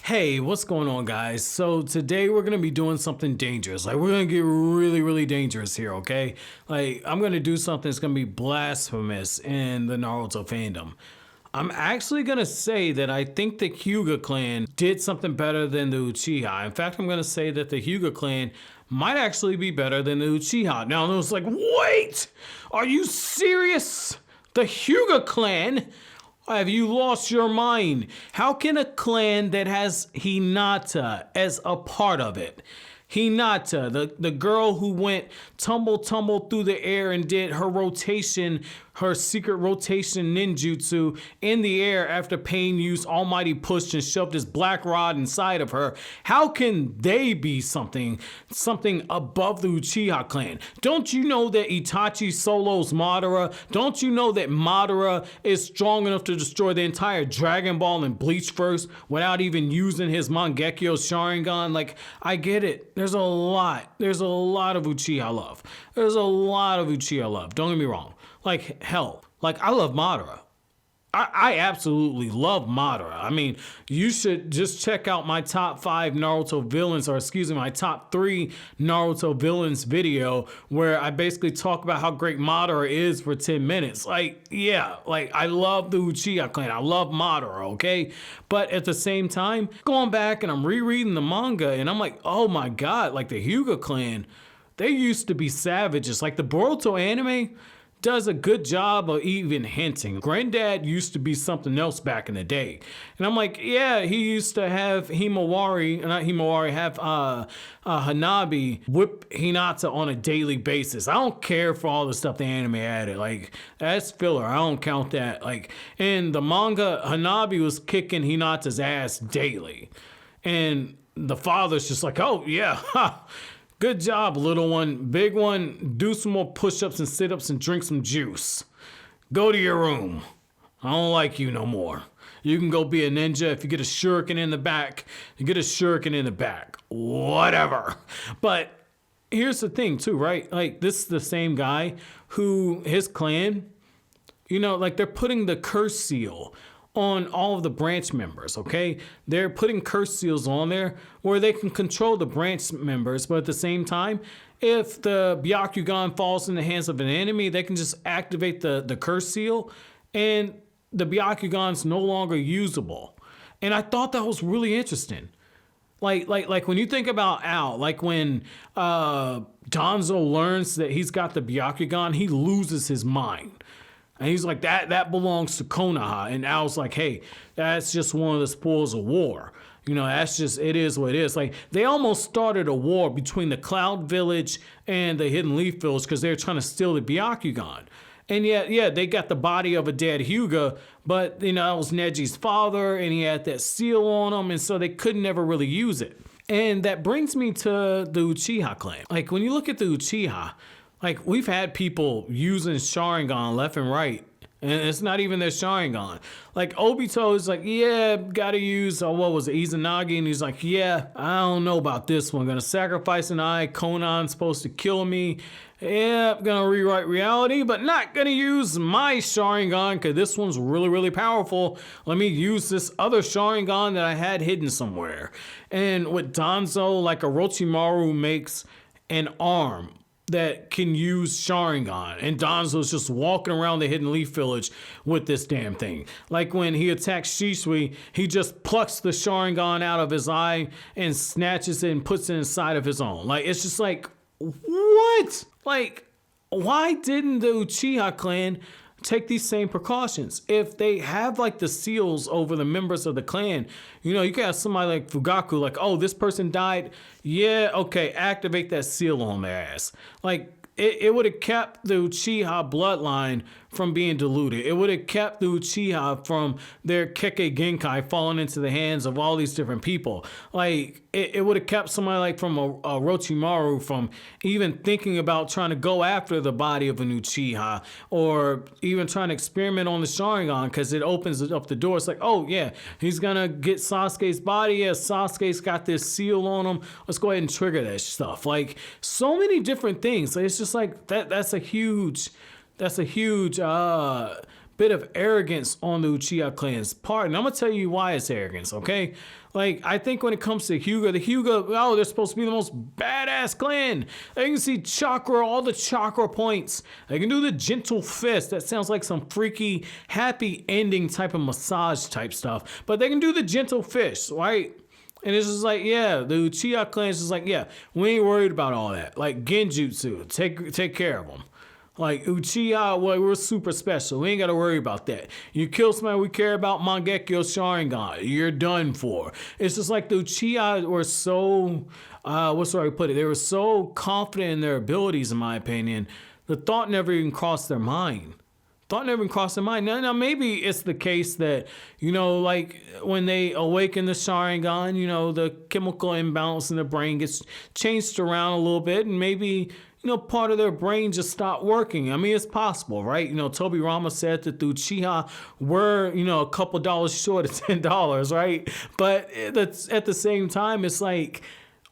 Hey, what's going on, guys? So today we're gonna be doing something dangerous. Like, we're gonna get really, really dangerous here, okay? Like, I'm gonna do something that's gonna be blasphemous in the Naruto fandom. I'm actually gonna say that I think the Hyuga clan did something better than the Uchiha. In fact, I'm gonna say that the Hyuga clan might actually be better than the Uchiha. Now, it's like, wait! Are you serious? The Hyuga clan? Have you lost your mind? How can a clan that has Hinata as a part of it? Hinata, the girl who went tumble through the air and did her rotation, her secret rotation ninjutsu in the air after Pain used Almighty Push and shoved his black rod inside of her. How can they be something above the Uchiha clan? Don't you know that Itachi solos Madara? Don't you know that Madara is strong enough to destroy the entire Dragon Ball and Bleach first without even using his mangekyou sharingan? Like, I get it. There's a lot of Uchiha love. Don't get me wrong. Like, hell, like, I love Madara. I absolutely love Madara. I mean, you should just check out my top 5 Naruto villains, or excuse me, my top 3 Naruto villains video where I basically talk about how great Madara is for 10 minutes. Like, yeah, like, I love the Uchiha clan. I love Madara, okay? But at the same time, going back and I'm rereading the manga and I'm like, oh my God, like the Hyuga clan, they used to be savages. Like the Boruto anime does a good job of even hinting. Granddad used to be something else back in the day. And I'm like, yeah, he used to have Hanabi whip Hinata on a daily basis. I don't care for all the stuff the anime added. Like, that's filler. I don't count that. Like, in the manga, Hanabi was kicking Hinata's ass daily. And the father's just like, oh, yeah, ha. Good job, little one. Big one, do some more push-ups and sit-ups and drink some juice. Go to your room. I don't like you no more. You can go be a ninja. If you get a shuriken in the back, you get a shuriken in the back. Whatever. But here's the thing too, right? Like, this is the same guy who, his clan, you know, like, they're putting the curse seal on all of the branch members, okay? They're putting curse seals on there where they can control the branch members, but at the same time, if the Byakugan falls in the hands of an enemy, they can just activate the curse seal and the Byakugan's no longer usable. And I thought that was really interesting. Like when you think about Al, like when Danzo learns that he's got the Byakugan, he loses his mind. And he's like, that belongs to Konoha. And Al's like, hey, that's just one of the spoils of war. You know, that's just, it is what it is. Like, they almost started a war between the Cloud Village and the Hidden Leaf Village because they were trying to steal the Byakugan. And yet, yeah, they got the body of a dead Hyuga, but, you know, that was Neji's father, and he had that seal on him, and so they could never really use it. And that brings me to the Uchiha clan. Like, when you look at the Uchiha, like, we've had people using Sharingan left and right, and it's not even their Sharingan. Like, Obito is like, yeah, gotta use, what was it, Izanagi? And he's like, yeah, I don't know about this one. Gonna sacrifice an eye. Conan's supposed to kill me. Yeah, gonna rewrite reality, but not gonna use my Sharingan because this one's really, really powerful. Let me use this other Sharingan that I had hidden somewhere. And with Danzo, like, Orochimaru makes an arm that can use Sharingan, and Danzo's just walking around the Hidden Leaf Village with this damn thing. Like when he attacks Shisui, he just plucks the Sharingan out of his eye and snatches it and puts it inside of his own. Like, it's just like, what? Like, why didn't the Uchiha clan take these same precautions? If they have like the seals over the members of the clan, you know, you can have somebody like Fugaku, like, oh, this person died. Yeah, okay, activate that seal on their ass. Like, it would have kept the Uchiha bloodline from being diluted. It would have kept the Uchiha from their Kekkei Genkai falling into the hands of all these different people. Like, it would have kept somebody like from Orochimaru from even thinking about trying to go after the body of an Uchiha, or even trying to experiment on the Sharingan, because it opens up the door. It's like, oh yeah, he's gonna get Sasuke's body. Yeah, Sasuke's got this seal on him. Let's go ahead and trigger that stuff. Like, so many different things. It's just like that's a huge bit of arrogance on the Uchiha clan's part. And I'm going to tell you why it's arrogance, okay? Like, I think when it comes to Hyuga, oh, they're supposed to be the most badass clan. They can see chakra, all the chakra points. They can do the gentle fist. That sounds like some freaky, happy ending type of massage type stuff. But they can do the gentle fist, right? And it's just like, yeah, the Uchiha clan is just like, yeah, we ain't worried about all that. Like, Genjutsu, take care of them. Like, Uchiha, well, we're super special. We ain't got to worry about that. You kill somebody we care about, mangekyou sharingan. You're done for. It's just like the Uchiha were so, what's the right way to put it? They were so confident in their abilities, in my opinion. The thought never even crossed their mind. Now, maybe it's the case that, like when they awaken the Sharingan, the chemical imbalance in the brain gets changed around a little bit, and maybe, part of their brain just stopped working. I mean, it's possible, right? Toby Rama said that the Uchiha were, a couple dollars short of $10, right? But at the same time, it's like,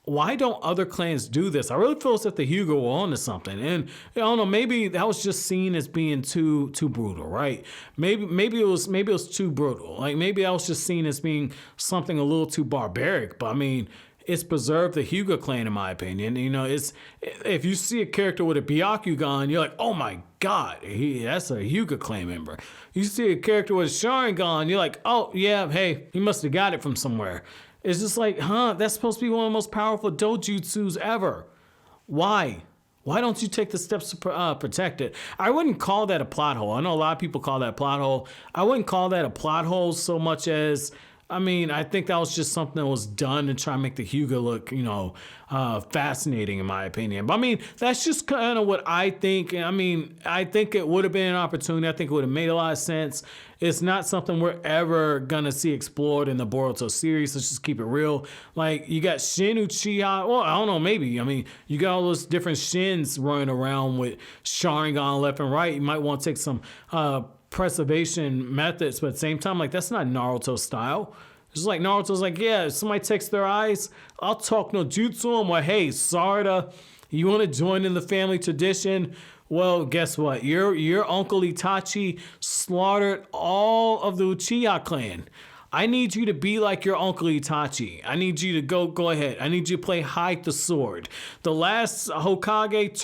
why don't other clans do this? I really feel as if the Hyuga were onto something. And I don't know, maybe that was just seen as being too brutal, right? Maybe it was too brutal. Like, maybe I was just seen as being something a little too barbaric. But I mean, it's preserved the Hyuga clan, in my opinion. It's, if you see a character with a Byakugan, you're like, oh my God, that's a Hyuga clan member. You see a character with a Sharingan, you're like, oh yeah, hey, he must have got it from somewhere. It's just like, that's supposed to be one of the most powerful dojutsus ever. Why? Why don't you take the steps to protect it? I wouldn't call that a plot hole. I know a lot of people call that a plot hole. I wouldn't call that a plot hole so much as, I think that was just something that was done to try and make the Hyuga look, fascinating, in my opinion. But that's just kind of what I think. I think it would have been an opportunity. I think it would have made a lot of sense. It's not something we're ever gonna see explored in the Boruto series. Let's just keep it real. Like, you got Shin Uchiha. Well, I don't know, maybe. You got all those different Shins running around with Sharingan left and right. You might want to take some preservation methods, but at the same time, like, that's not Naruto style. It's like Naruto's like, yeah, if somebody takes their eyes, I'll talk no jutsu them. Well, hey, Sarda, you want to join in the family tradition? Well, guess what? Your Uncle Itachi slaughtered all of the Uchiha clan. I need you to be like your Uncle Itachi. I need you to go ahead. I need you to play hide the sword. The last Hokage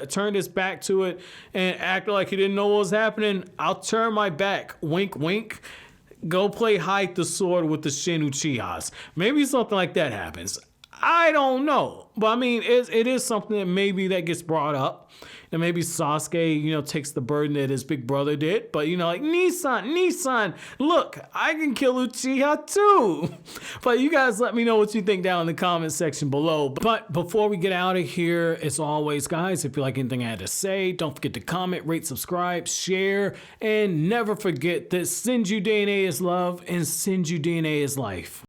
turned his back to it and acted like he didn't know what was happening. I'll turn my back. Wink, wink. Go play hide the sword with the Shin Uchihas. Maybe something like that happens. I don't know. But it is something that maybe that gets brought up. And maybe Sasuke, takes the burden that his big brother did. But, like, Nissan, look, I can kill Uchiha too. But you guys let me know what you think down in the comment section below. But before we get out of here, as always, guys, if you like anything I had to say, don't forget to comment, rate, subscribe, share, and never forget that Senju DNA is love and Senju DNA is life.